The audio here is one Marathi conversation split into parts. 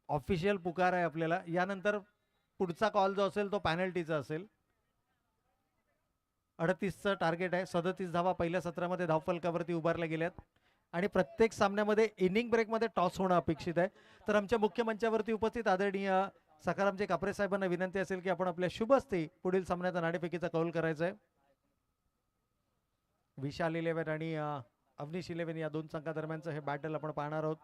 ऑफिशियल पुकार आहे आपल्याला. यानंतर पुढचा कॉल जो असेल तो पॅनल्टीचा असेल. 38चं टार्गेट आहे. 37 धावा पहिल्या सत्रामध्ये धावफलकावरती उभारल्या गेल्यात आणि प्रत्येक सामन्यामध्ये इनिंग ब्रेकमध्ये टॉस होणं अपेक्षित आहे. तर आमच्या मुख्य मंचावरती उपस्थित आदरणीय सखारामचे कापरे साहेबांना विनंती असेल की आपण आपल्या शुभ हस्ते पुढील सामन्याचा नाणेफेकीचा कौल करायचा आहे. विशाल 11 आणि अवनीश 11 या दोन संघादरम्यानचं हे बॅटल आपण पाहणार आहोत.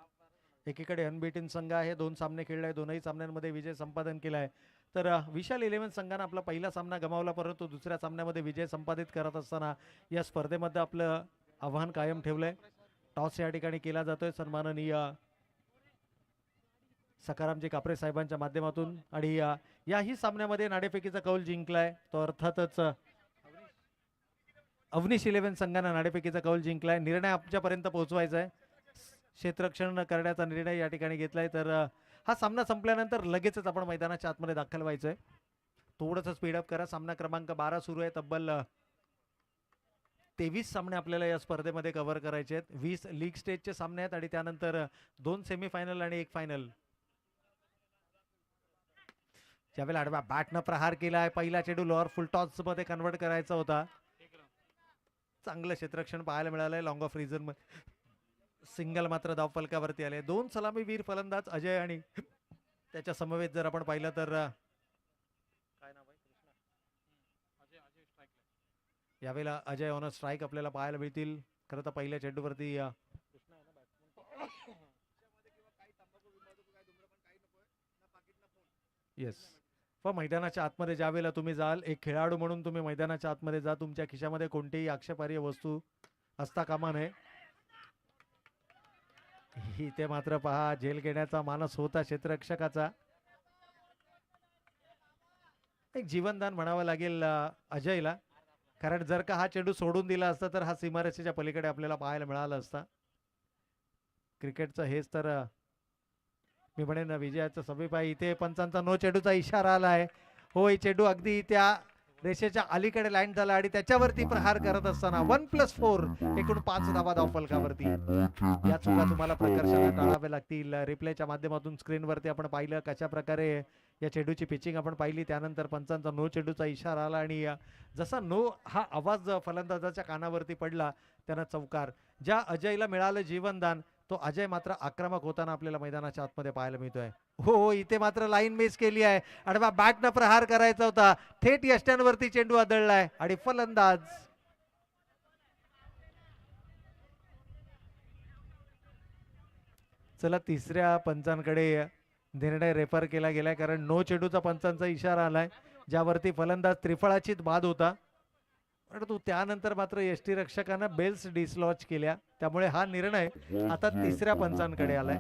एकीकडे अनबीटन संघ आहे, 2 सामने खेळले आहे, दोनही सामन्यांमध्ये विजय संपादन केला आहे. तर विशाल 11 संघानं आपला पहिला सामना गमावला, परंतु दुसऱ्या सामन्यामध्ये विजय संपादित करत असताना या स्पर्धेमध्ये आपलं आव्हान कायम ठेवलंय. टॉस या ठिकाणी केला जातोय सन्माननीय सखारामजी कापरे साहेबांच्या माध्यमातून आणि याही सामन्यामध्ये नाणेफेकीचा कौल जिंकलाय तो अर्थातच अवनीश 11 संघानं नाणेफेकीचा कौल जिंकलाय. निर्णय आमच्यापर्यंत पोहोचवायचा आहे. क्षेत्ररक्षण करण्याचा निर्णय या ठिकाणी घेतलाय. तर हा सामना संपल्यानंतर लगेचच आपण मैदानाच्या आतमध्ये दाखल व्हायचंय. थोडंसं स्पीडअप करा. सामना क्रमांक 12 सुरू आहे. तब्बल 23 सामने आपल्याला या स्पर्धेमध्ये कव्हर करायचे आहेत. 20 लीग स्टेजचे सामने आहेत आणि त्यानंतर 2 सेमीफायनल आणि 1 फायनल. ज्यावेळेला आडव्या बॅटनं प्रहार केलाय, पहिला चेंडू लोअर फुल टॉस मध्ये कन्वर्ट करायचा होता. चांगलं क्षेत्ररक्षण पाहायला मिळालंय. लॉंग ऑफ रिझन मध्ये सिंगल मात्र धावफलकावरती आले. 2 सलामीवीर फलंदाज अजय आणि त्याच्या समवेत जर आपण पाहिलं तर काय नाव आहे, यावेळेला अजय ऑन स्ट्राईक आपल्याला पाहायला मिळतील. खरं तर पहिल्या चेंडूवरती येस पण मैदानाच्या आतमध्ये ज्यावेळेला तुम्ही जाल, एक खेळाडू म्हणून तुम्ही मैदानाच्या आतमध्ये जा, तुमच्या खिशामध्ये कोणतीही आक्षेपार्ह वस्तू असता कामा नये. इथे मात्र पहा झेल घेण्याचा मानस होता क्षेत्ररक्षकाचा. एक जीवनदान म्हणावं लागेल अजयला, कारण जर का हा चेंडू सोडून दिला असता तर हा सीमारेषेच्या पलीकडे आपल्याला पाहायला मिळाला असता. क्रिकेटचं हेच तर मी म्हणेन विजयाचं समीप आहे. इथे पंचांचा नो चेंडूचा इशारा आलाय. हो, ही चेंडू अगदी त्या रेषेच्या अलीकडे लँड झाला आणि त्याच्यावरती प्रहार करत असताना 1+4 एकूण 5 धावा धावफलकावरती. या चुका तुम्हाला प्रकर्षाने टाळाव्या लागतील. रिप्लेच्या माध्यमातून स्क्रीनवरती आपण पाहिलं कशा प्रकारे या चेंडूची पिचिंग आपण पाहिली. त्यानंतर पंचांचा नो चेंडूचा इशारा आला आणि जसा नो हा आवाज फलंदाजाच्या कानावरती पडला त्यानं चौकार. ज्या अजयला मिळालं जीवनदान, तो अजय मात्र आक्रमक होताना आपल्याला मैदानाच्या आतमध्ये पाहायला मिळतोय. हो, इथे मात्र लाईन मिस केली आहे. आडवा बॅटनं प्रहार करायचा होता, थेट यष्ट्यांवरती चेंडू आदळलाय आणि फलंदाज चला तिसऱ्या पंचांकडे निर्णय रेफर केला गेलाय, कारण नो चेंडूचा पंचांचा इशारा आलाय, ज्यावरती फलंदाज त्रिफळाचीत बाद होता. परंतु त्यानंतर मात्र यष्टी रक्षकानं बेल्स डिसलॉज केल्या, त्यामुळे हा निर्णय आता तिसऱ्या पंचांकडे आलाय.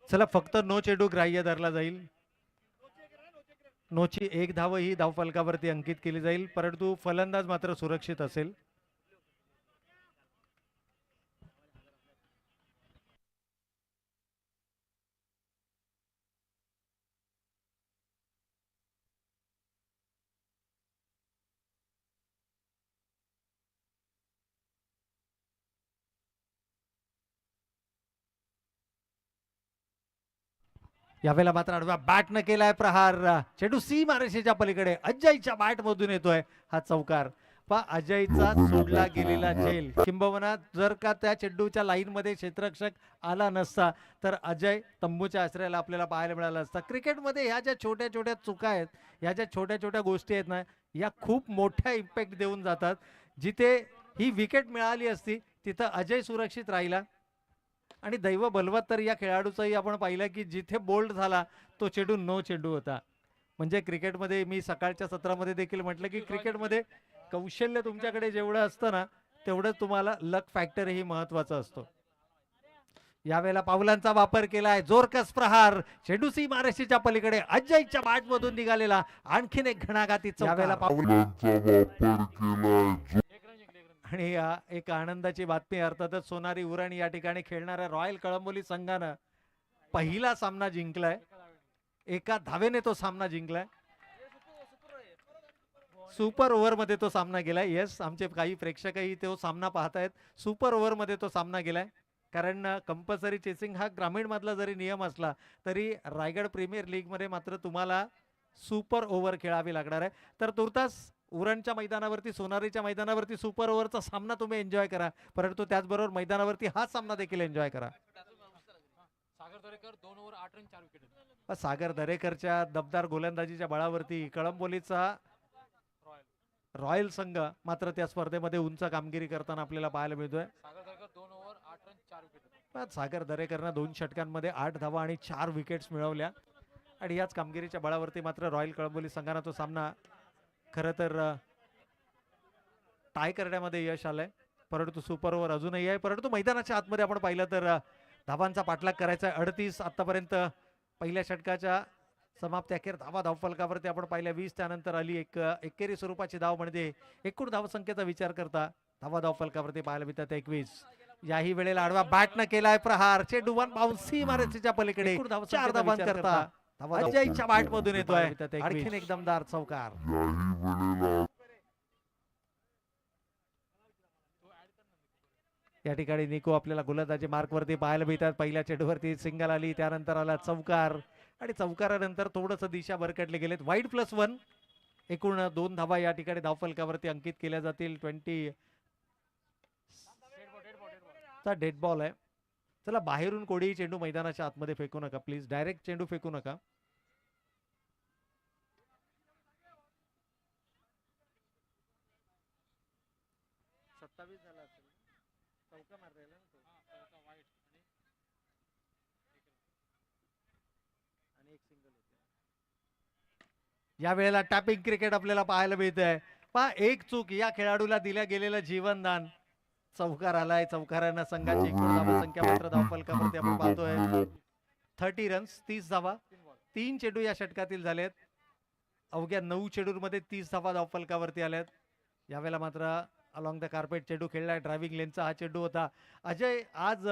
चला फक्त नो चेंडू ग्राह्य धरला जाईल. नोची एक धाव ही धावफलकावरती अंकित केली जाईल, परंतु फलंदाज मात्र सुरक्षित असेल. यावेळेला मात्र आडव्या बॅट न केलाय प्रहार, चेंडू सीमारेषेच्या पलीकडे अजयच्या बॅट मधून येतोय हा चौकार. पा अजयचा सोडला गेलेला झेल, किंबहुना जर का त्या चेंडूच्या लाईन मध्ये क्षेत्ररक्षक आला नसता तर अजय तंबूच्या आश्रयाला आपल्याला पाहायला मिळाला असता. क्रिकेटमध्ये ह्या ज्या छोट्या छोट्या चुका आहेत, ह्या ज्या छोट्या छोट्या गोष्टी आहेत ना, या खूप मोठ्या इम्पॅक्ट देऊन जातात. जिथे ही विकेट मिळाली असती तिथं अजय सुरक्षित राहिला आणि दैव बलवत तर या खेळाडूचाही आपण पाहिलं की जिथे बोल्ड झाला तो चेंडू नो चेंडू होता. म्हणजे क्रिकेटमध्ये मी सकाळच्या सत्रामध्ये देखील म्हटलं की क्रिकेटमध्ये कौशल्य तुमच्याकडे जेवढं असतं ना तेवढं तुम्हाला लक फॅक्टरही महत्वाचा असतो. यावेळेला पावलांचा वापर केलाय, जोरकस प्रहार, चेंडू सीमारेषेच्या पलीकडे अजयच्या बॅट मधून निघालेला आणखीन एक घणाघाती यावेळेला आणि एक आनंदाची बातमी अर्थातच सोनारी उरण या ठिकाणी खेळणाऱ्या रॉयल कळंबोली संघानं पहिला सामना जिंकलाय. एका धावेने तो सामना जिंकलाय. सुपर ओव्हर मध्ये तो सामना गेलाय. येस, आमचे काही प्रेक्षकही तो सामना पाहतायत. सुपर ओव्हर मध्ये तो सामना गेलाय. कारण कंपल्सरी चेसिंग हा ग्रामीण मधला जरी नियम असला तरी रायगड प्रीमियर लीग मध्ये मात्र तुम्हाला सुपर ओव्हर खेळावी लागणार आहे. तर तुर्तास उरणच्या मैदानावरती, सोनारीच्या मैदानावरती सुपर ओव्हरचा सामना तुम्ही एन्जॉय करा, परंतु त्याचबरोबर मैदानावरती हा सामना देखील एन्जॉय करा. सागर दरेकरच्या दमदार गोलंदाजीच्या बळावरती कळंबोलीचा रॉयल संघ मात्र त्या स्पर्धेमध्ये उंच कामगिरी करताना आपल्याला पाहायला मिळतोय. सागर दरेकरनं 2 षटकांमध्ये 8 धावा आणि 4 विकेट्स मिळवल्या आणि याच कामगिरीच्या बळावरती मात्र रॉयल कळंबोली संघाने तो सामना खरं तर टाय करण्यामध्ये यश आलंय. परंतु सुपर ओव्हर अजूनही आहे. परंतु मैदानाच्या आतमध्ये आपण पाहिलं तर धावांचा पाठलाग करायचा आहे. 38 आतापर्यंत पहिल्या षटकाच्या समाप्ती अखेर धावा धावफलकावरती आपण पाहिल्या 20. त्यानंतर आली एक एकेरी स्वरूपाची धाव, म्हणजे एकूण धावसंख्येचा विचार करता धावा धावफलकावरती पाहायला मिळतात 21. याही वेळेला आडवा बॅट न केलाय प्रहार, चेंडू वन बाउन्स सीमारेषेच्या पलीकडे 4 धावा करता अजयच्या बॅट मधून येतोय आणखीन एक दमदार चौकार. या ठिकाणी निको आपल्याला गोलंदाजी मार्क वरती पाहायला मिळतात. पहिल्या चेंडूवरती सिंगल आली, त्यानंतर आला चौकार आणि चौकारानंतर थोडंसं दिशा भरकटले गेलेत. वाईड +1, एकूण 2 धावा या ठिकाणी धावफलकावरती अंकित केल्या जातील. 20 चा डेड बॉल आहे. चला, बाहेरून कोणीही चेंडू मैदानाच्या आतमध्ये फेकू नका प्लीज, डायरेक्ट चेंडू फेकू नका. या वेळेला टॅपिंग क्रिकेट आपल्याला पाहायला मिळतंय. पहा, एक चूक, या खेळाडूला दिल्या गेलेलं जीवनदान. चौकार आलाय, चौकारानं संघाची एकूण धावसंख्या मात्र धावफलकावरती आपण पाहतोय 30 रन्स, 30 धावा. 3 चेंडू या षटकातील झालेत. अवघ्या 9 चेंडूंमध्ये 30 धावा धावफलकावरती आल्यात. यावेळेला मात्र अलॉंग द कार्पेट चेंडू खेळलाय. ड्रायव्हिंग लेनचा हा चेंडू होता. अजय आज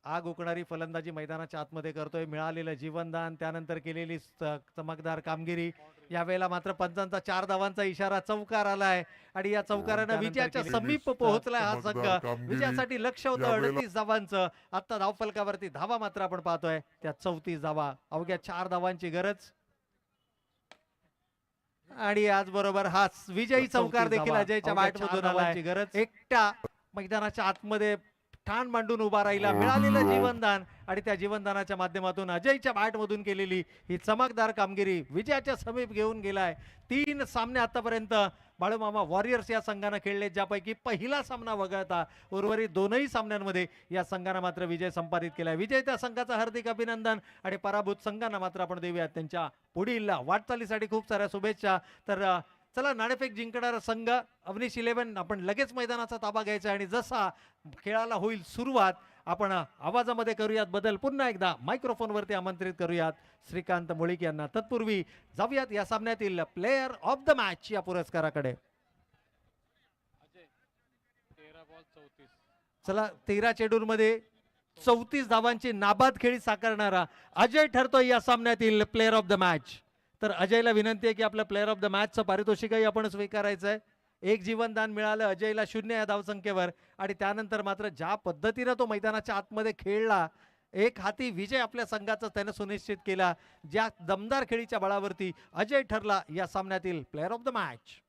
आग ओकणारी फलंदाजी मैदानाच्या आतमध्ये करतोय. मिळालेलं जीवनदान, त्यानंतर केलेली चमकदार कामगिरी. यावेळेला मात्र पंचांचा 4 धावांचा इशारा, चौकार आलाय आणि या चौकारानं विजयाच्या समीप पोहोचलाय हा संघ. विजयासाठी लक्ष होतं 38 धावांचं. आता धावफलकावरती धावा मात्र आपण पाहतोय त्या 34 धावा. अवघ्या 4 धावांची गरज आणि आज बरोबर हा विजयी चौकार देखील अजयच्या बॅटमधून आलाय. गरज एकट्या मैदानाच्या आतमध्ये ठाण मांडून उभा राहिला. मिळालेलं जीवनदान आणि त्या जीवनदानाच्या माध्यमातून अजयच्या बॅटमधून केलेली ही चमकदार कामगिरी विजयाच्या समीप घेऊन गेलाय. 3 सामने आतापर्यंत बाळूमामा वॉरियर्स या संघाने खेळले, ज्यापैकी पहिला सामना वगळता उर्वरित 2ही सामन्यांमध्ये या संघाने मात्र विजय संपादित केलाय. विजेत्या संघाचा हार्दिक अभिनंदन आणि पराभूत संघांना मात्र आपण देऊया त्यांच्या पुढील वाटचालीसाठी खूप साऱ्या शुभेच्छा. तर चला, नाणेफेक जिंकणारा संघ अवनीश 11 आपण लगेच मैदानाचा ताबा घ्यायचा आणि जसा खेळाला होईल सुरुवात आपण आवाजामध्ये करूयात बदल. पुन्हा एकदा मायक्रोफोनवरती आमंत्रित करूयात श्रीकांत मुळीक यांना. तत्पूर्वी जाऊयात या सामन्यातील प्लेयर ऑफ द मॅच या पुरस्काराकडे. चला, 13 चेंडूंमध्ये 34 धावांची नाबाद खेळी साकारणारा अजय ठरतोय या सामन्यातील प्लेयर ऑफ द मॅच. तर अजयला विनंती आहे की आपलं प्लेयर ऑफ द मॅचचं पारितोषिकही आपण स्वीकारायचं आहे. एक जीवनदान मिळालं अजयला 0 या धावसंख्येवर. आणि त्यानंतर मात्र ज्या पद्धतीनं तो मैदानाच्या आतमध्ये खेळला, एक हाती विजय आपल्या संघाचा त्यानं सुनिश्चित केला. ज्या दमदार खेळीच्या बळावरती अजय ठरला या सामन्यातील player of the match.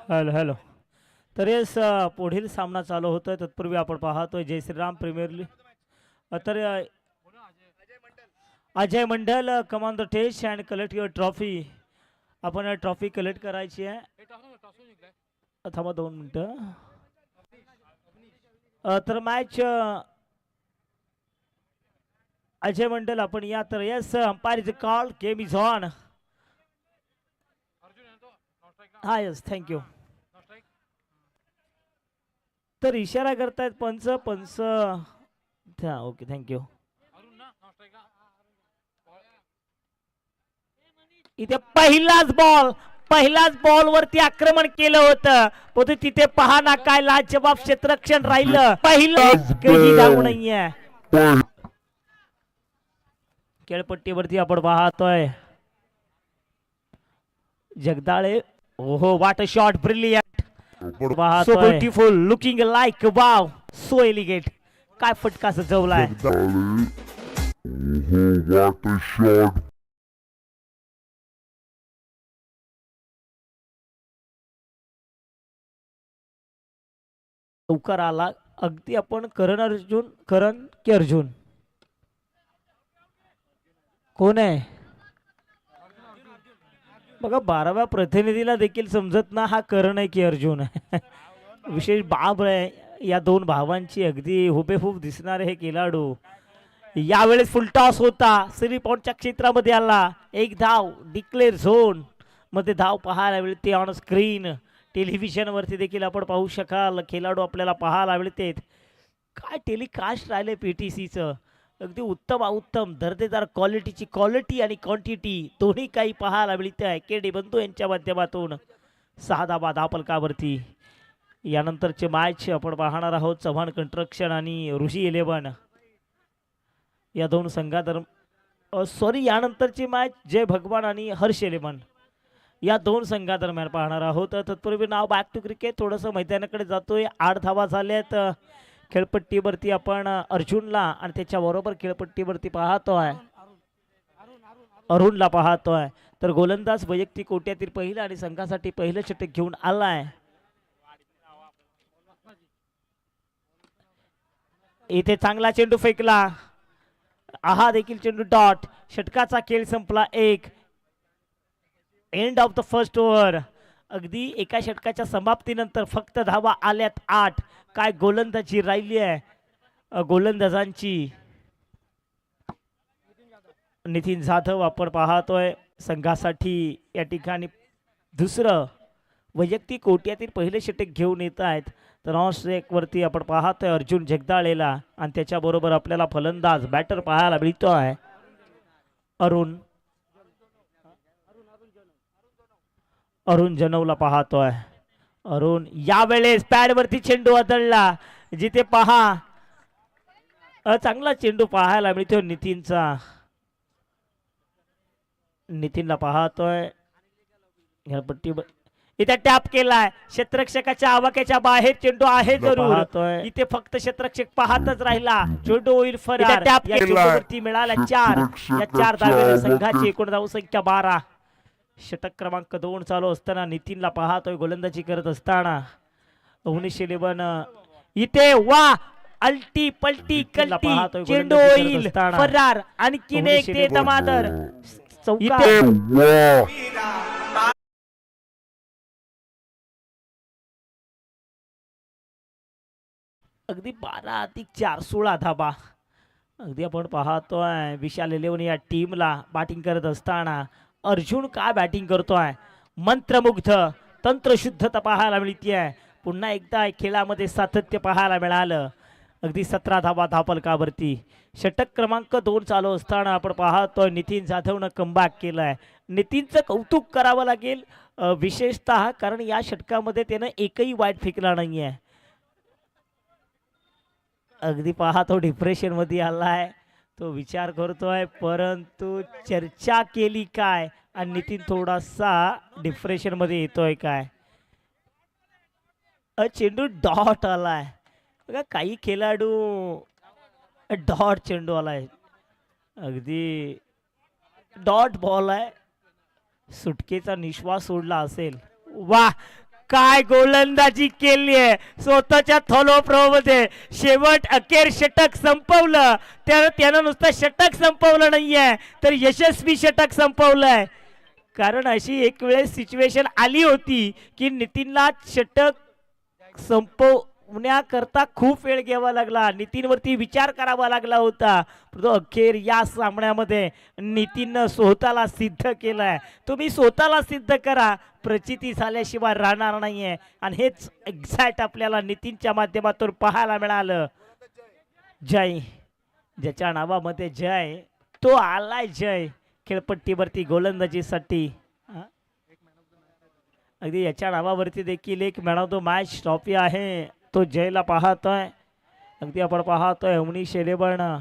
Hello hello. तर येस, पुढील सामना चालू होतोय. तत्पूर्वी आपण पाहतोय जय श्रीराम प्रीमियर लीग. तर Ajay Mandal command the test and collect your trophy. आपण ट्रॉफी कलेक्ट करायची आहे. थांबा 2 मिनिटं. तर मॅच अजय मंडल आपण या. तर yes, umpire is call, game is on. हा यस, थँक्यू. तर इशारा करतायत पंच. Okay, thank you. इथे पहिलाच बॉल वरती आक्रमण केलं होतं. पण तिथे पहा ना, काय लाजवाब क्षेत्ररक्षण राहिलं. पहिलं कधी धावू नाहीये. खेळपट्टीवरती आपण पाहतोय जगदाळे. ओहो, what a shot, brilliant. So beautiful, looking like wow, so elegant. काय फटका सजवलाय. लवकर आला अगदी. आपण करण की अर्जुन कोण आहे बघा. 12व्या प्रतिनिधीला देखील समजत ना हा करण आहे की अर्जुन आहे. विशेष बाब आहे या 2 भावांची. अगदी हुबेहूब दिसणारे हे खेळाडू. यावेळेस फुल टॉस होता. 3 पॉइंटच्या क्षेत्रामध्ये आला. 1 धाव डिक्लेअर झोन मध्ये धाव पाहायला मिळते ऑन स्क्रीन. टेलिव्हिजन वरती देखील आपण पाहू शकाल. खेळाडू आपल्याला पाहायला मिळते. काय टेलिकास्ट राहिले पीटीसीचं. अगदी उत्तम दर्जेदार क्वालिटीची क्वालिटी आणि क्वांटिटी दोन्ही काही पाहायला मिळते आहे. केडी बंधू यांच्या माध्यमातून 6 धावा धावफलकावरती. यानंतरचे मॅच आपण पाहणार आहोत. चव्हाण कंस्ट्रक्शन आणि ऋषी 11 या 2 संघादरम्यान. यानंतरची मॅच जय भगवान आणि हर्ष 11 या 2 संघादरम्यान पाहणार आहोत. तत्पूर्वी नाव बॅक टू क्रिकेट. थोडंसं मैदानाकडे जातोय. 8 धावा झाल्यात. खेळपट्टीवरती आपण अर्जुनला आणि त्याच्याबरोबर खेळपट्टीवरती पाहतोय अरुणला पाहतोय. तर गोलंदाज वैयक्तिक कोट्यातील पहिला आणि संघासाठी पहिलं षटक घेऊन आलाय. इथे चांगला चेंडू फेकला. हा देखील चेंडू डॉट. षटकाचा खेळ संपला. 1 end of the first over. अगदी एका षटकाच्या समाप्तीनंतर फक्त धावा आल्यात 8. काय गोलंदाजी राहिली आहे गोलंदाजांची. नितीन जाधव आपण पाहतोय संघासाठी या ठिकाणी दुसरं वैयक्तिक कोट्यातील पहिले षटक घेऊन येत आहेत. तर ऑन स्ट्राइक वरती आपण पाहतोय अर्जुन जगदाळेला आणि त्याच्याबरोबर आपल्याला फलंदाज बॅटर पाहायला मिळतो आहे अरुण. अरुण जनवला पाहतोय. अरुण यावेळेस पॅड वरती चेंडू आदळला, जिथे पहा चांगला चेंडू पाहायला मिळतो नितीनचा. नितीनला पाहतोय पट्टी इथे टॅप केलाय, क्षेत्ररक्षकाच्या आवाक्याच्या बाहेर चेंडू आहे जरूर. इथे फक्त क्षेत्ररक्षक पाहतच राहिला, चेंडू होईल फरार. टॅप या चेंडूवरती मिळाला 4. या 4 धावेने संघाची एकूण धावसंख्या 12. षटक क्रमांक 2 चालू असताना नितीनला पाहतोय गोलंदाजी करत असताना. 19-11 इथे वा अल्टी पलटी कल्टी चेंडू होईल फरार. आणखीन एक ते दमादर अगदी 12+4 16 धाबा. अगदी आपण पाहतोय विशाल 11 या टीमला बॅटिंग करत असताना अर्जुन काय बॅटिंग करतोय. मंत्रमुग्ध तंत्रशुद्धता पाहायला मिळतीये. पुन्हा एकदा खेळामध्ये सातत्य पाहायला मिळालं. अगदी 17 धावा धावफलकावरती. षटक क्रमांक 2 चालू असताना आपण पाहतोय नितीन जाधवनं कमबॅक केलाय. नितीनचं कौतुक करावं लागेल विशेषतः, कारण या षटकामध्ये त्यानं एकही वाईट फेकला नाहीये. अगदी पहा तो डिप्रेशन मध्ये आलाय, तो विचार करतोय, परंतु चर्चा केली काय आणि नितीन थोडासा डिप्रेशन मध्ये येतोय काय. चेंडू डॉट आलाय बघा, काही खेळाडू डॉट चेंडू आलाय, अगदी डॉट बॉल आहे. सुटकेचा निश्वास सोडला असेल. वाह काय गोलंदाजी केली आहे स्वतःच्या थॉलो मध्ये. शेवट अखेर षटक संपवलं. त्यानं नुसतं षटक संपवलं नाहीये तर यशस्वी षटक संपवलंय. कारण अशी एक वेळेस सिच्युएशन आली होती की नितीनला षटक संपवण्याकरता खूप वेळ घ्यावा लागला, नितीनवरती विचार करावा लागला होता. तो अखेर या सामन्यामध्ये नितीननं स्वतःला सिद्ध केलाय. तुम्ही स्वतःला सिद्ध करा, प्रचिती झाल्याशिवाय राहणार नाहीये. आणि हेच एक्झॅक्ट आपल्याला नितीनच्या माध्यमातून पाहायला मिळालं. जय, ज्याच्या नावामध्ये जय, तो आलाय जय खेळपट्टीवरती गोलंदाजीसाठी. अगदी याच्या नावावरती देखील एक man of the match trophy आहे, तो जयला पाहतोय. अगदी आपण पाहतोय 19-11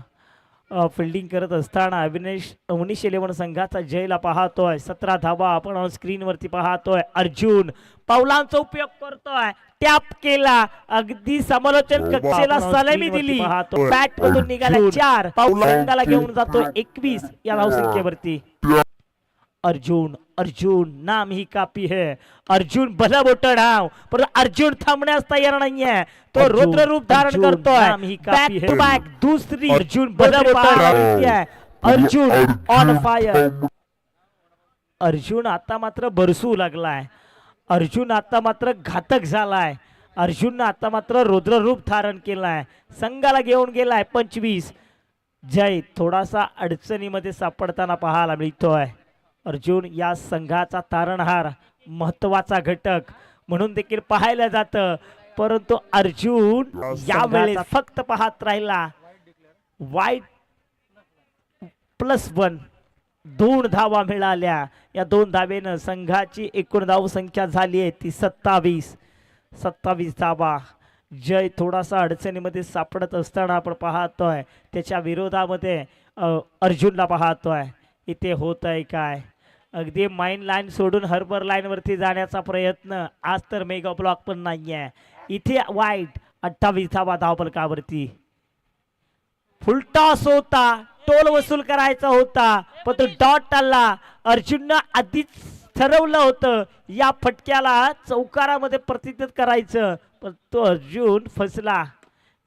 फिल्डिंग करत असताना 19-11 संघाचा जयला पाहतोय. 17 धावा आपण स्क्रीन वरती पाहतोय. अर्जुन पावलांचा उपयोग करतोय, टॅप केला, अगदी समालोचन कक्षेला सलामी दिली, बॅट मधून निघाला 4, संघाला घेऊन जातो 21 या धावसंख्येवरती. अर्जुन अर्जुन नाम ही काफी है. अर्जुन भला मोठं नाव, पण अर्जुन थांबण्यास तयार नाहीये. तो रुद्र रूप धारण करतोय. बॅक टू बॅक दुसरी अर्जुन भला मोठा. Arjun on fire. अर्जुन आता मात्र बरसू लागलाय. अर्जुन आता मात्र घातक झालाय. अर्जुननं आता मात्र रुद्र रूप धारण केलाय. संघाला घेऊन गेलाय 25. जय थोडासा अडचणीमध्ये सापडताना पाहायला मिळतोय. अर्जुन या संघाचा तारणहार, महत्वाचा घटक म्हणून देखील पाहायला जातं, परंतु अर्जुन यावेळेस फक्त पाहत राहिला. वाईट +1 2 धावा मिळाल्या. या 2 धावेनं संघाची एकूण धावसंख्या झाली आहे ती 27 धावा. जय थोडासा अडचणीमध्ये सापडत असताना आपण पाहतोय त्याच्या विरोधामध्ये अर्जुनला पाहतोय. इथे होत आहे काय, अगदी माइन लाईन सोडून हर्बर लाईन वरती जाण्याचा प्रयत्न. आज तर मेगा ब्लॉक पण नाहीये. इथे वाईट 28 धावा धावफलकावरती. फुलटॉस होता, टोल वसूल करायचा होता, पण तो डॉट आला. अर्जुननं आधीच ठरवलं होतं या फटक्याला चौकारामध्ये प्रतिष्ठित करायचं, पण तो अर्जुन फसला.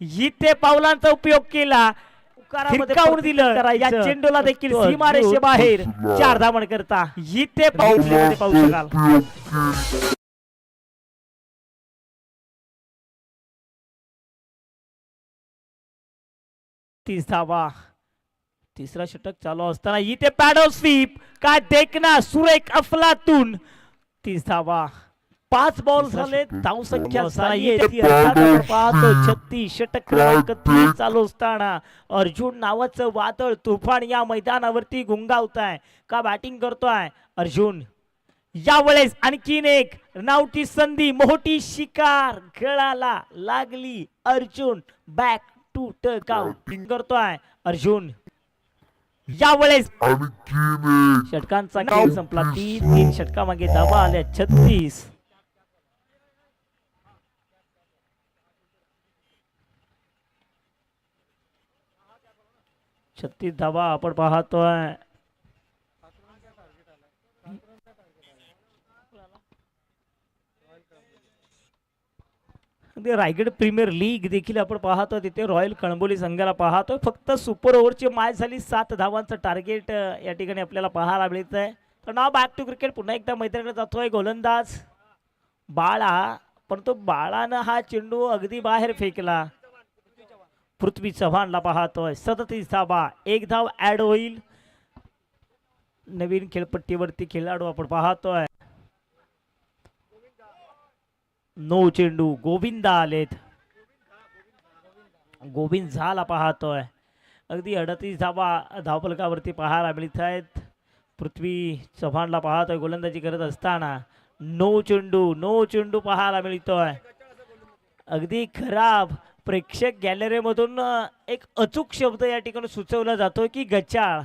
इथे पावलांचा उपयोग केला, फिरकावून दिलं. या चेंडूला देखील सीमारेषे बाहेर 4 धावण करता. इथे पाहू शकाल. 30 धावा. तिसरा षटक चालू असताना इथे पॅडल स्वीप, काय देखना, सुरेख अफलातून. 30 धावा. 5 बॉल झाले, धावसंख्या 36. षटक क्रमांक 3 चालू असताना अर्जुन नावाचं वादळ तुफान या मैदानावरती गुंगावत आहे. का बॅटिंग करतोय अर्जुन. यावेळेस आणखीन एक नावटी संधी, मोठी शिकार गळाला लागली. अर्जुन बॅक टू टकआउट करतोय अर्जुन. यावेळेस षटकांचा खेळ संपला. 3 षटका मागे धावा आल्या 36. धावा आपण पाहतोय. रायगड प्रीमियर लीग देखील आपण पाहतो. तिथे रॉयल कळंबोली संघाला पाहतोय. फक्त सुपर ओव्हरची मॅच झाली. 7 धावांचं टार्गेट या ठिकाणी आपल्याला पाहायला मिळत आहे. तर नाव बॅक टू क्रिकेट. पुन्हा एकदा मैदानाकडे जातोय गोलंदाज बाळा, पण तो बाळानं हा चेंडू अगदी बाहेर फेकला. पृथ्वी चव्हाणला पाहतोय. 37 धावा, 1 धाव ऍड होईल. नवीन खेळपट्टीवरती खेळाडू आपण पाहतोय. नो चेंडू. गोविंदा आलेत. गोविंद झाला पाहतोय. अगदी 38 धावा धावफलकावरती पाहायला मिळत आहेत. पृथ्वी चव्हाणला पाहतोय गोलंदाजी करत असताना. नो चेंडू पाहायला मिळतोय. अगदी खराब. प्रेक्षक गॅलरीमधून एक अचूक शब्द या ठिकाणी सुचवला जातो की गच्चाळ.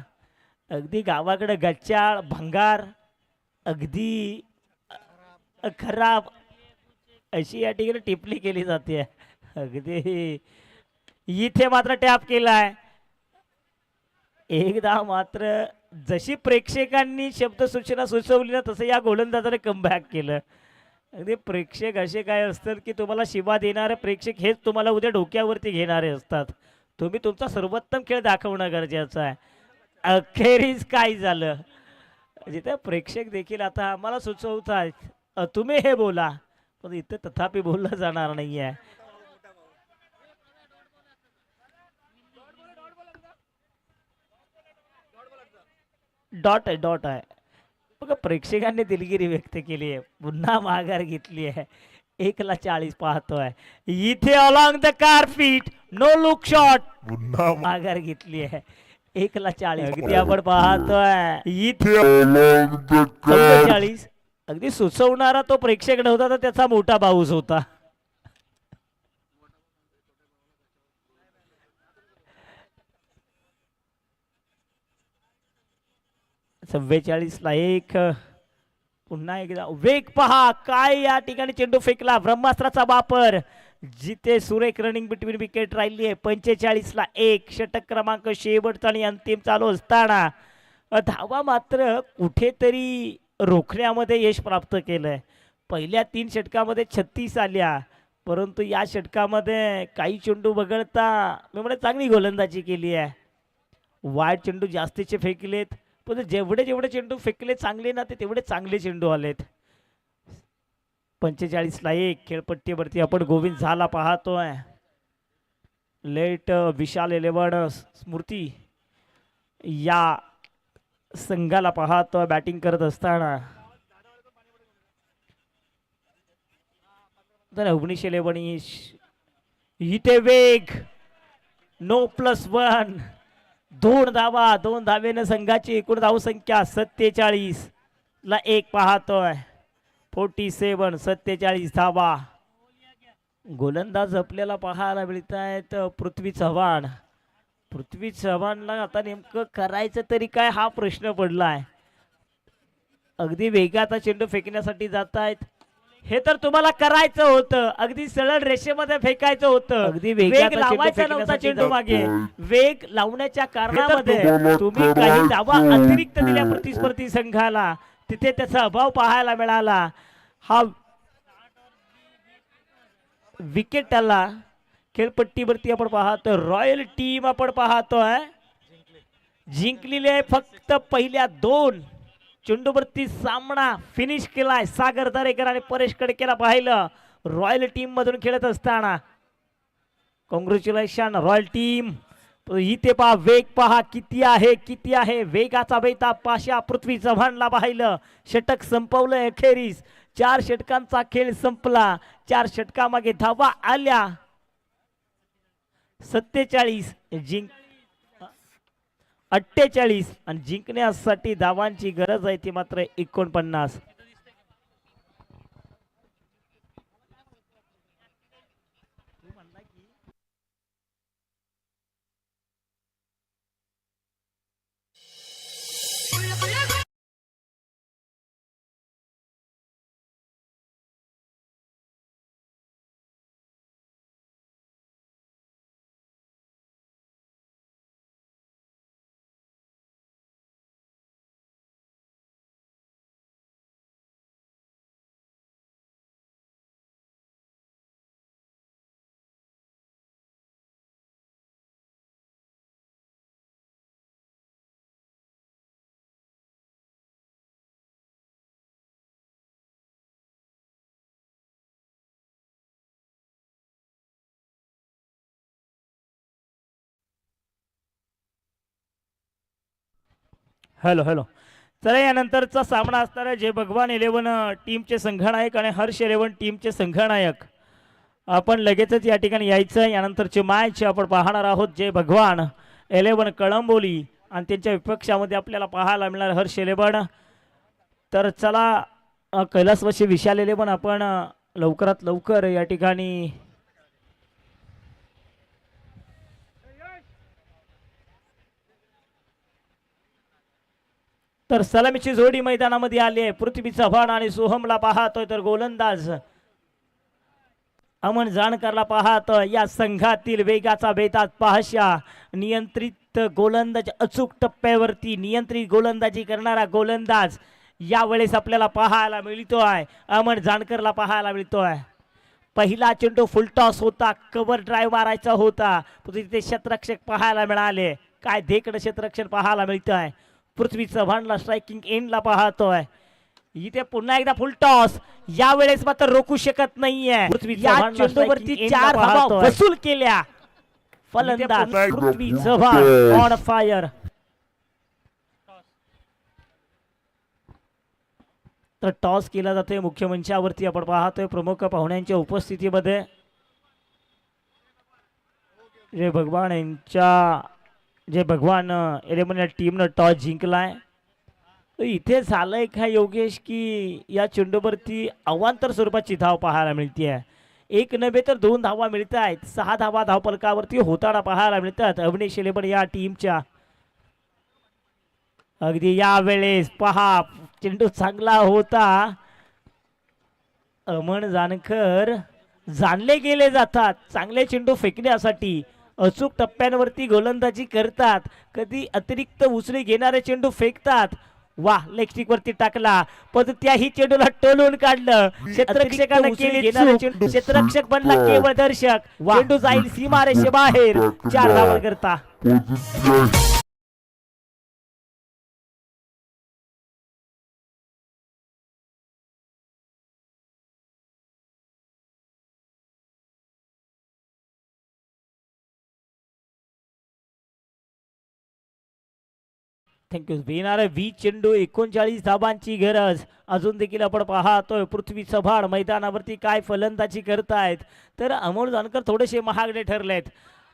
अगदी गावाकडे गच्चाळ, भंगार, अगदी खराब अशी या ठिकाणी टिप्पणी केली जाते. अगदी इथे मात्र टॅप केलाय. एकदा मात्र जशी प्रेक्षकांनी शब्द सूचना सुचवली ना, तसं या गोलंदाजाने कमबॅक केलं. अगदी प्रेक्षक असे काय असतात की तुम्हाला शिवा देणारे प्रेक्षक हेच तुम्हाला उद्या डोक्यावरती घेणारे असतात. तुम्ही तुमचा सर्वोत्तम खेळ दाखवणं गरजेचं आहे. अखेरीस काय झालं, जिथे प्रेक्षक देखील आता आम्हाला सुचवतात तुम्ही हे बोला, पण इथे तथापि बोललं जाणार नाहीये. डॉट आहे. बघा प्रेक्षकांनी दिलगिरी व्यक्त केली आहे. पुन्हा माघार घेतली आहे. 1:40 पाहतोय. इथे along the carpet, no look shot. पुन्हा माघार घेतली आहे. 1:40 अगदी आपण पाहतोय. इथे 45. अगदी सुचवणारा तो प्रेक्षक नव्हता, तर त्याचा मोठा पाऊस होता. 44ला 1. पुन्हा एकदा वेग पहा. काय या ठिकाणी चेंडू फेकला. ब्रह्मास्त्राचा वापर. जिथे सुरेख रनिंग बिटवीन विकेट राहिली आहे. 45ला 1. षटक क्रमांक शेवटचा आणि अंतिम चालू असताना धावा मात्र कुठेतरी रोखण्यामध्ये यश प्राप्त केलंय. पहिल्या 3 षटकामध्ये 36 आल्या, परंतु या षटकामध्ये काही चेंडू वगळता मी म्हणत चांगली गोलंदाजी केली आहे. वाईट चेंडू जास्तीचे फेकलेत, पण जेवढे चेंडू फेकले चांगले ना, ते तेवढे चांगले चेंडू आलेत. 45ला 1. खेळपट्टीवरती आपण गोविंद झाला पाहतोय. लेट विशाल 11 स्मृती या संघाला पाहतोय बॅटिंग करत असताना. तर 19 इथे वेग. नो +1. 2 धावा. 2 धावेनं संघाची एकूण धावसंख्या 47ला 1 पाहतोय. 47. 47 धावा. गोलंदाज आपल्याला पाहायला मिळत आहेत पृथ्वी चव्हाण. पृथ्वी चव्हाणला आता नेमकं करायचं तरी काय हा प्रश्न पडलाय. अगदी वेगाचा चेंडू फेकण्यासाठी जात आहेत. हे तर तुम्हाला करायचं होतं, अगदी सरळ रेषेमध्ये फेकायचं होतं. अगदी वेग लावायचा नव्हता चेंडू मागे. वेग लावण्याच्या कारणामध्ये तुम्ही काही धावा अतिरिक्त दिल्या प्रतिस्पर्धी संघाला, तिथे त्याचा अभाव पाहायला मिळाला. हा विकेट आला. खेळपट्टीवरती आपण पाहतोय रॉयल टीम आपण पाहतोय जिंकलेले फक्त पहिल्या 2 चेंडूवरती सामना फिनिश केलाय. सागर दरेकर आणि परेश कडकेला पाहिलं रॉयल टीम मधून खेळत असताना. Congratulation royal team. इथे पहा वेग पहा किती आहे वेगाचा बेता पाशा. पृथ्वी चव्हाणला पाहिलं. षटक संपवलं अखेरीस. 4 षटकांचा खेळ संपला. 4 षटकामागे धावा आल्या 47. 48 आणि जिंकण्यासाठी धावांची गरज आहे ती मात्र 49. Hello hello. तर यानंतरचा सामना असणार आहे जय भगवान 11 टीमचे संघनायक आणि हर्ष 11 टीमचे संघनायक. आपण लगेचच या ठिकाणी यायचं. यानंतरची मॅच आपण पाहणार आहोत. जय भगवान 11 कळंबोली आणि त्यांच्या विपक्षामध्ये आपल्याला पाहायला मिळणार हर्ष 11. तर चला कैलासवासी विशाल 11 आपण लवकरात लवकर या ठिकाणी तर सलामीची जोडी मैदानामध्ये आली आहे. पृथ्वी चव्हाण आणि सोहमला पाहतोय तर गोलंदाज अमन जानकरला पाहतोय. या संघातील वेगाचा बेताज पाहशा नियंत्रित गोलंदाज अचूक टप्प्यावरती नियंत्रित गोलंदाजी करणारा गोलंदाज यावेळेस आपल्याला पाहायला मिळतोय. अमन जानकरला पाहायला मिळतोय. पहिला चेंडू फुलटॉस होता. कव्हर ड्राईव्ह मारायचा होता. तिथे क्षेत्ररक्षक पाहायला मिळाले. काय देखणं क्षेत्ररक्षण पाहायला मिळतंय. पृथ्वी चव्हाणला स्ट्रायकिंग एंडला पाहतोय. इथे पुन्हा एकदा फुल टॉस. यावेळेस मात्र रोखू शकत नाहीये. या चेंडूवरती 4 धावा वसूल केल्या. फलंदाज पृथ्वी चव्हाण ऑन फायर. तर टॉस केला जातोय मुख्य मंचावरती. आपण पाहतोय प्रमुख पाहुण्यांच्या उपस्थितीमध्ये जय भगवान यांच्या जय भगवान 11 टीमनं टॉस जिंकलाय. इथे झालंय का योगेश की या चेंडूवरती अवांतर स्वरूपाची धाव पाहायला मिळते. एक नव्हे तर 2 धावा मिळत आहेत. 6 धावा धावफलकावरती होताना पाहायला मिळतात अवनीश 11 या टीमच्या. अगदी यावेळेस पहा चेंडू चांगला होता. अमन जानकर जाणले गेले जातात चांगले चेंडू फेकण्यासाठी. अचूक टप्प्यांवरती गोलंदाजी करतात. कधी अतिरिक्त उसळी घेणारे चेंडू फेकतात. वा लेग स्टिक वरती टाकला पण त्याही चेंडूला टोलून काढलं. क्षेत्ररक्षकाने केली चूक. क्षेत्ररक्षक बनला केवळ दर्शक. चेंडू जाईल सीमारेषेबाहेर. 4 धावा करता. थँक्यू. येणारे 20 चेंडू 39 धाबांची गरज. अजून देखील आपण पाहतोय पृथ्वी चव्हाण मैदानावरती काय फलंदाजी करतायत. तर अमोल जानकर थोडेसे महागडे ठरलेत.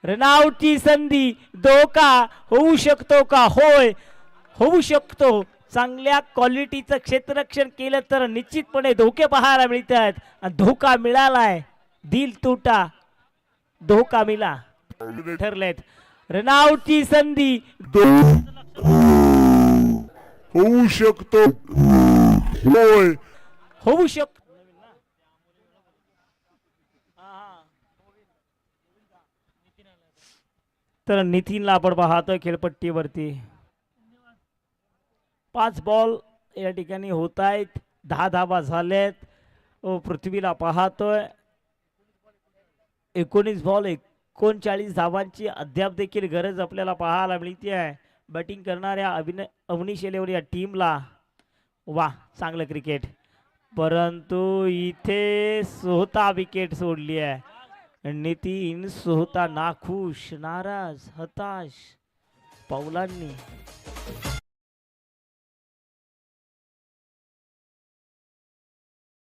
रनआउटची संधी. धोका होऊ शकतो का? होय होऊ शकतो. चांगल्या क्वालिटीचं क्षेत्ररक्षण केलं तर निश्चितपणे धोके पाहायला मिळत आहेत. धोका मिळालाय. दिल तुटा धोका मिळा ठरलेत. रनआउटची संधी होऊ शकतो. होय होऊ शकतो. तर नितीनला आपण पाहतोय खेळपट्टीवरती. 5 बॉल या ठिकाणी होत आहेत. 10 धावा झालेत. पृथ्वीला पाहतोय 19 बॉल 39 धावांची अद्याप देखील गरज आपल्याला पाहायला मिळते आहे. बॅटिंग करणाऱ्या अवनीश 11 या टीमला. वा चांगलं क्रिकेट. परंतु इथे सोहता विकेट सोडली आहे. नितीन सोहता नाखुश नाराज हताश पावलांनी.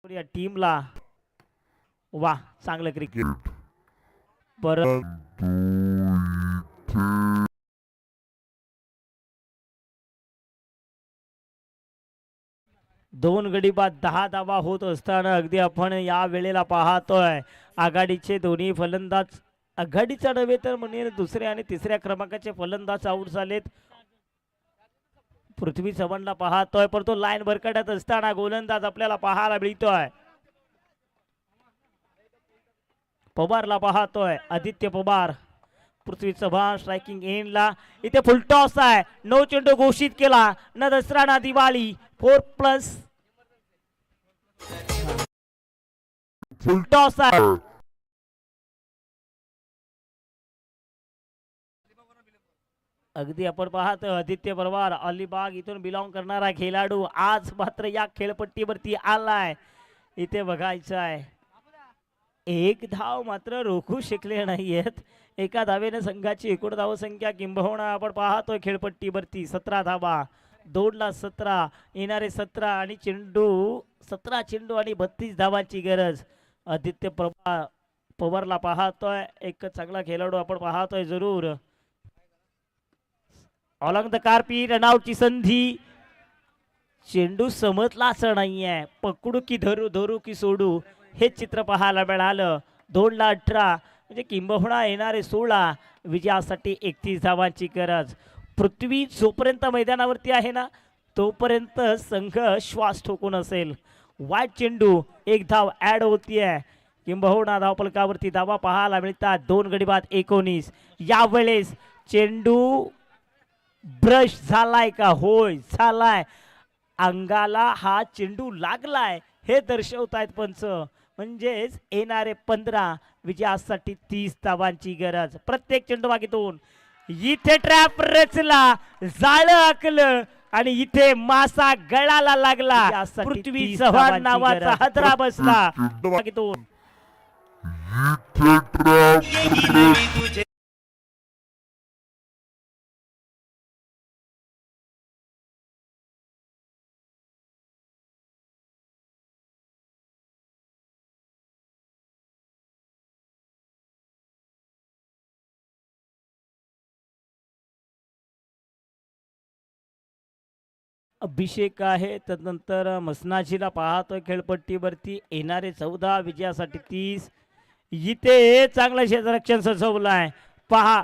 या टीमला. वा चांगलं क्रिकेट. परंतु 2 गडी बाद 10 धावा होत असताना अगदी आपण या वेळेला पाहतोय आघाडीचे दोन्ही फलंदाज आघाडीचा नव्हे तर म्हणजे दुसऱ्या आणि तिसऱ्या क्रमांकाचे फलंदाज आउट झालेत. पृथ्वी चव्हाणला पाहतोय पण तो लाईन भरकटत असताना गोलंदाज आपल्याला पाहायला मिळतोय. पवारला पाहतोय आदित्य पवार. पृथ्वी चव्हाण स्ट्रायकिंग एंडला. इथे फुल टॉस आहे. 9 चेंडू घोषित केला. न दसरा ना दिवाळी. 4+ फुल टॉस आहे. अगदी आपण पाहतो आदित्य पवार अलिबाग इथून बिलॉंग करणारा खेळाडू आज मात्र या खेळपट्टीवरती आलाय. इथे बघायचं आहे 1 धाव मात्र रोखू शकले नाहीयेत. एका धावेने संघाची एकूण धावसंख्या किंबहुना आपण पाहतोय खेळपट्टीवरती 17 धावा. 2 ला 17 येणारे 17 आणि चेंडू 17 चेंडू आणि 32 धावांची गरज. आदित्य पवारला पाहतोय, एक चांगला खेळाडू आपण पाहतोय जरूर. ऑलॉंग द कारपी रनआउटची संधी. चेंडू समजलाच नाहीये, पकडू की धरू, धरू की सोडू हे चित्र पाहायला मिळालं. 2 ला 18 म्हणजे किंबहुना येणारे 16 विजयासाठी 31 धावांची गरज. पृथ्वी जोपर्यंत मैदानावरती आहे ना तोपर्यंत संघ श्वास ठोकून असेल. वाईट चेंडू, एक धाव ऍड होतीये. किंबहुना धावफलकावरती धावा पाहायला मिळतात. 2 गडी बाद 19. यावेळेस चेंडू ब्रश झालाय का? होय झालाय. अंगाला हा चेंडू लागलाय हे दर्शवतायत पंच. म्हणजेच येणारे 15 विजयासाठी 30 धावांची गरज. प्रत्येक चेंडू मागेतून इथे ट्रॅप रचला, जाळं आकलं आणि इथे मासा गळाला लागला. पृथ्वी चव्हाण नावाचा हादरा बसला. मागेतून अभिषेक आहे. त्यानंतर मसनाजीला पाहतोय खेळपट्टीवरती. येणारे 14 विजयासाठी 30. इथे चांगलं क्षेत्ररक्षण सजवलंय पहा.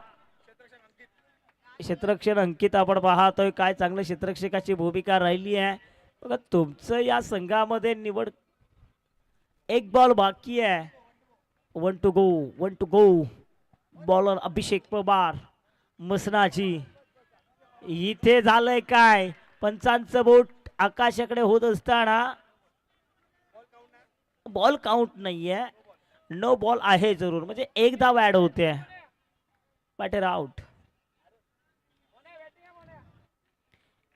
क्षेत्ररक्षण अंकित आपण पाहतोय. काय चांगलं क्षेत्ररक्षकाची भूमिका राहिली आहे बघा. तुमचं या संघामध्ये निवड. एक बॉल बाकी आहे. 1 to go, 1 to go. Bowler Abhishek Pawar, मसनाजी. इथे झालंय काय? पंचांचं बोट आकाशाकडे होत असताना बॉल काउंट नाहीये. नो बॉल आहे जरूर, म्हणजे एक धाव ऍड होते. Batter out.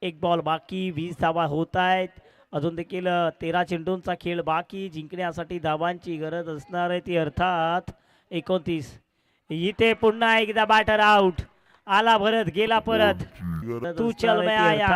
एक बॉल बाकी, 20 धावा होत आहेत. अजून देखील 13 चेंडूंचा खेळ बाकी. जिंकण्यासाठी धावांची गरज असणार आहे ती अर्थात 29. इथे पुन्हा एकदा बॅटर आउट. आला भरत, गेला परत. तू चल मैं आया.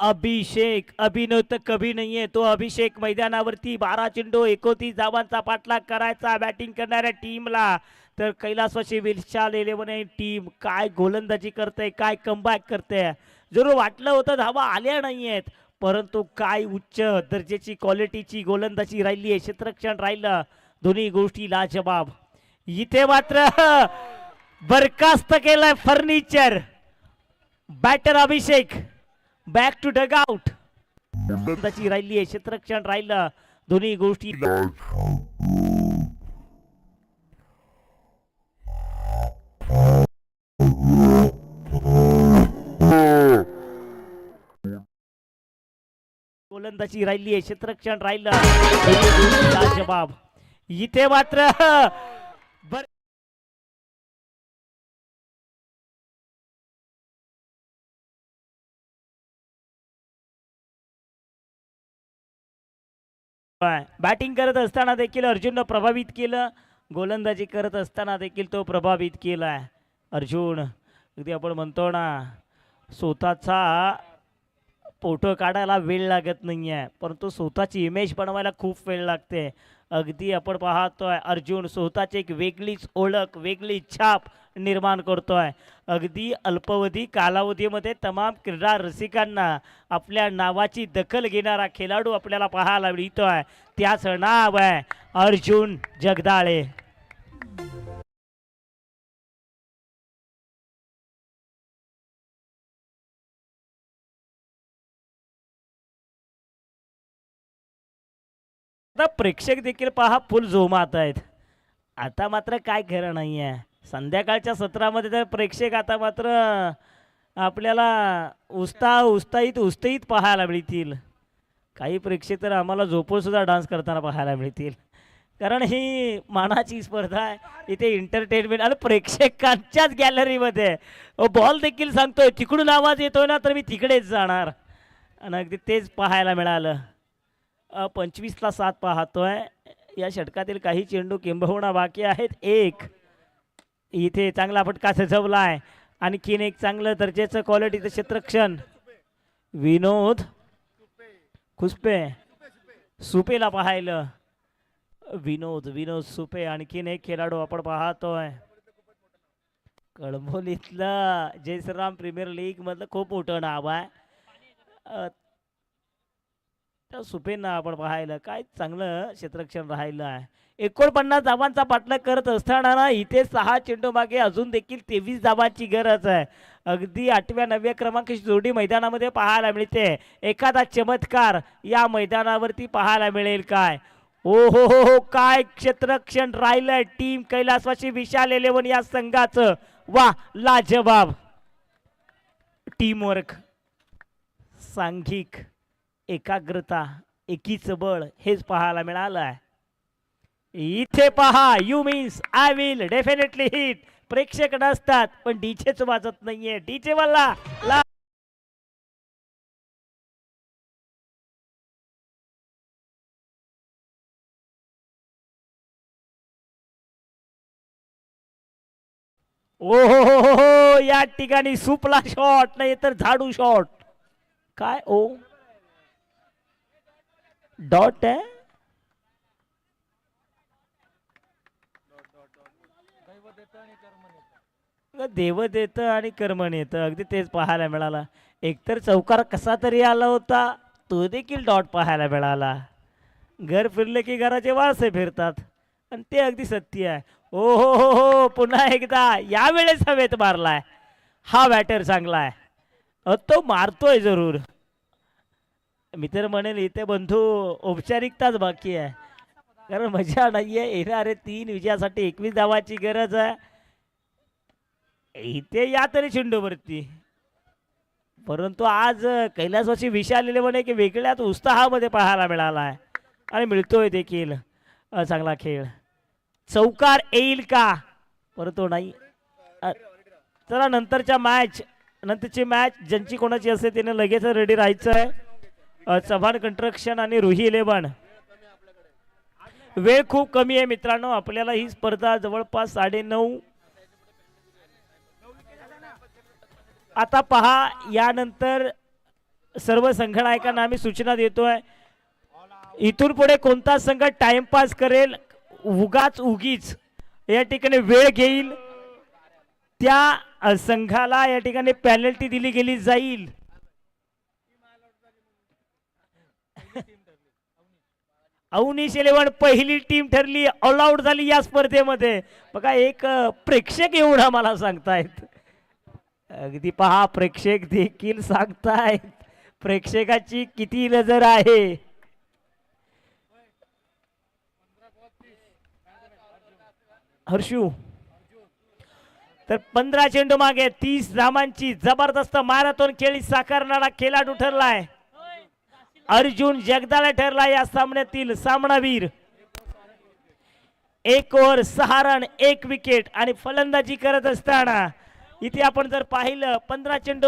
अभिषेक अभिनव तर कभी नाहीये तो. अभिषेक मैदानावरती 12 चेंडू 29 धावांचा पाठलाग करायचा बॅटिंग करणाऱ्या टीमला. तर कैलासवासी विशाल 11 टीम काय गोलंदाजी करते, काय कमबॅक करते. जरूर वाटलं होतं धावा आल्या नाहीयेत, परंतु काय उच्च दर्जाची क्वालिटीची गोलंदाजी राहिली आहे, क्षेत्ररक्षण राहिलं, दोन्ही गोष्टी लाजवाब. इथे मात्र बरखास्त केलाय furniture. Batter Abhishek back to dugout. गोलंदाजी राहिली आहे, क्षेत्ररक्षण राहिलं, दोन्ही गोष्टी गोलंदाजी राहिली आहे, क्षेत्ररक्षण राहिलं, दोन्ही गोष्टी लाजवाब. इथे मात्र बॅटिंग करत असताना देखील अर्जुननं प्रभावित केलं, गोलंदाजी करत असताना देखील तो प्रभावित केलाय. अर्जुन अगदी आपण म्हणतो ना स्वतःचा फोटो काढायला वेळ लागत नाहीये, परंतु स्वतःची इमेज बनवायला खूप वेळ लागते. अगदी आपण पाहतोय अर्जुन स्वतःची एक वेगळीच ओळख, वेगळी छाप निर्माण करतोय. अगदी अल्पावधी कालावधीमध्ये तमाम क्रीडा रसिकांना आपल्या नावाची दखल घेणारा खेळाडू आपल्याला पाहायला मिळतोय. त्याच नाव आहे अर्जुन जगदाळे. आता प्रेक्षक देखील पहा फुल जोमात आहेत. आता मात्र काय खरं नाहीये, संध्याकाळच्या सत्रामध्ये तर प्रेक्षक आता मात्र आपल्याला उस्ताहित पाहायला मिळतील. काही प्रेक्षक तर आम्हाला झोपून सुद्धा डान्स करताना पाहायला मिळतील. कारण ही मानाची स्पर्धा आहे. इथे एंटरटेनमेंट आणि प्रेक्षकांच्याच गॅलरीमध्ये बॉल देखील सांगतोय तिकडून आवाज येतोय ना तर मी तिकडेच जाणार. आणि अगदी तेच पाहायला मिळालं. 25ला 7 पाहतोय. या षटकातील काही चेंडू किंबहुना बाकी आहेत. एक इथे चांगला फटका सजवला आहे. आणखीन एक चांगलं दर्जाचं क्वालिटीचं क्षेत्ररक्षण. विनोद खुसपे सुपेला पाहायलं. विनोद सुपे आणखीन एक खेळाडू आपण पाहतोय. कळंबोलीतलं जयश्रीराम प्रीमियर लीग मधलं खूप मोठं नाव आहे. त्या सुपेंना आपण पाहायलं. काय चांगलं क्षेत्ररक्षण राहिलं आहे. 49 धावांचा पाठलाग करत असताना ना इथे 6 चेंडू मागे अजून देखील 23 धावांची गरज आहे. अगदी 8व्या 9व्या क्रमांकाची जोडी मैदानामध्ये पाहायला मिळते. एखादा चमत्कार या मैदानावरती पाहायला मिळेल काय? ओ हो काय क्षेत्ररक्षण राहिलंय टीम कैलासवासी विशाल 11 या संघाचं. वा लाजवाब टीमवर्क, सांघिक एकाग्रता, एकीच बळ हेच पाहायला मिळालं आहे. इथे पहा you means I will definitely hit. प्रेक्षक नसतात पण डीजेच वाजत नाहीये. डीजे वाला ओ हो या ठिकाणी सुपला शॉट नाही तर झाडू शॉट. काय ओ डॉट आहे. देव देतं आणि कर्मण येतं. अगदी तेच पाहायला मिळाला. एकतर चौकार कसा तरी आला होता तो देखील डॉट पाहायला मिळाला. घर फिरले की घराचे वारसे फिरतात आणि ते अगदी सत्य आहे. ओ हो पुन्हा एकदा यावेळेस हवेत मारलाय. हा बॅटर चांगला आहे. तो मारतोय जरूर. मी तर म्हणेल इथे बंधू औपचारिकताच बाकी आहे. कारण मजा नाहीये. येणारे 3 विजयासाठी 21 धावाची गरज आहे. इथे या तरी चेंडूवरती. परंतु आज कैलासवासी विशाल 11 एक वेगळ्याच उत्साहामध्ये पाहायला मिळाला आहे आणि मिळतोय देखील. चांगला खेळ. चौकार येईल का? परंतु नाही. चला नंतरची मॅच ज्यांची कोणाची असेल त्याने लगेच रेडी राहायचं आहे. चव्हाण कंस्ट्रक्शन आणि रुही 11. वेळ खूप कमी आहे मित्रांनो. आपल्याला ही स्पर्धा जवळपास 9:30. आता पहा यानंतर सर्व संघनायकांना आम्ही सूचना देतोय. इथून पुढे कोणता संघ टाइमपास करेल उगीच या ठिकाणी वेळ घेईल त्या संघाला या ठिकाणी पेनल्टी दिली गेली जाईल. अवनीश 11 पहिली टीम ठरली. ऑल आउट झाली या स्पर्धेमध्ये. बघा एक प्रेक्षक एवढा मला सांगतायत. अगदी पहा प्रेक्षक देखील सांगतायत. प्रेक्षकाची किती नजर आहे. हर्षू तर 15 चेंडू मागे 30 धावांची जबरदस्त मॅरेथॉन खेळी साकारणारा खेळाडू ठरलाय. अर्जुन जगदाळे ठरला या सामन्यातील सामनावीर. 1 ओव्हर 6 रन 1 विकेट आणि फलंदाजी करत असताना इथे आपण जर पाहिलं 15 चेंडू